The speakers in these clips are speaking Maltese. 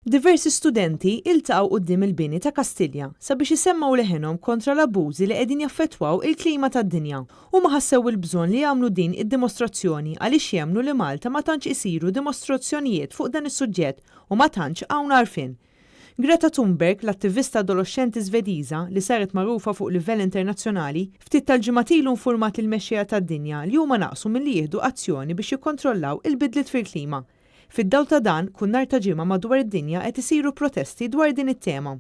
Diversi studenti iltaqgħu quddiem il-bini ta' Kastilja sabiex isemmaw leħenhom kontra l-abbużi li qegħdin jaffettwaw il-klima tad-dinja u ma ħassew il-bżonn li jagħmlu din id-dimostrazzjoni għaliex jemmnu li Malta ma tantx isiru dimostrazzjonijiet fuq dan is-suġġett u ma tantx hawn għarfien. Greta Thunberg, l-attivista adolescenti Svediża li saret magħrufa fuq livell internazzjonali, ftit tal-ġimgħat ilu infurmat il-mexxejja tad-dinja li huma naqsu milli jieħdu azzjoni biex jikkontrollaw il-bidliet fil-klima. Fid-dawl ta' dan, kull nhar ta' ġimgħa madwar id-dinja qed isiru protesti dwar din it-tema.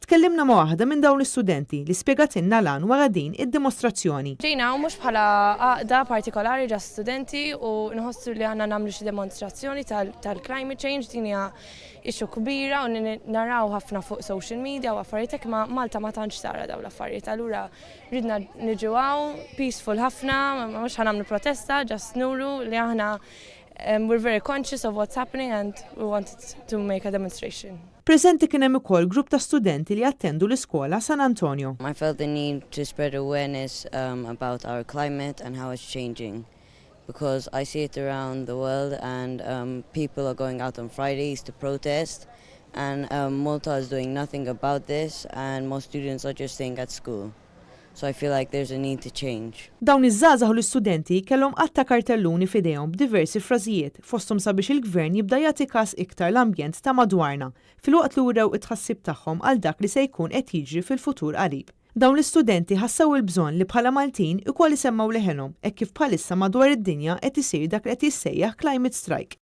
Tkellimna ma' waħda minn dawn l-istudenti li spjegatilna lan wara din id-dimostrazzjoni. Ġejna mhux bħala għaqda partikolari ġa studenti u nħossu li għandna nagħmlu xi demonstrazzjoni tal-climate change din hija ixu kbira u naraw ħafna fuq social media u affarijiet hekk ma Malta ma tantx tara dawn l-affarijiet. Allura ridna niġu peaceful ħafna, mhux ħanamlu protesta, ġast nuru li aħna we're very conscious of what's happening and we wanted to make a demonstration. Preżenti kien hemm ukoll grupp ta' studenti li attendu l-iskola San Antonio. I felt the need to spread awareness about our climate and how it's changing because I see it around the world and people are going out on Fridays to protest and Malta is doing nothing about this and most students are just staying at school. So I feel like there's a need to change. Dawn iż-żgħażagħ u l-istudenti kellhom qatta kartelluni f'idejhom b'diversi frażijiet fosthom sabiex il-gvern jibda jagħti każ iktar l-ambjent ta' madwarna filwaqt li wrew it-tħassib tagħhom għal dak li se jkun qed jiġri fil-futur qarib. Dawn l-istudenti ħassew il-bżonn li bħala Maltin ukoll isemmaw leħenhom hekk kif bħalissa madwar id-dinja qed isir dak li qed jissejjaħ climate strike.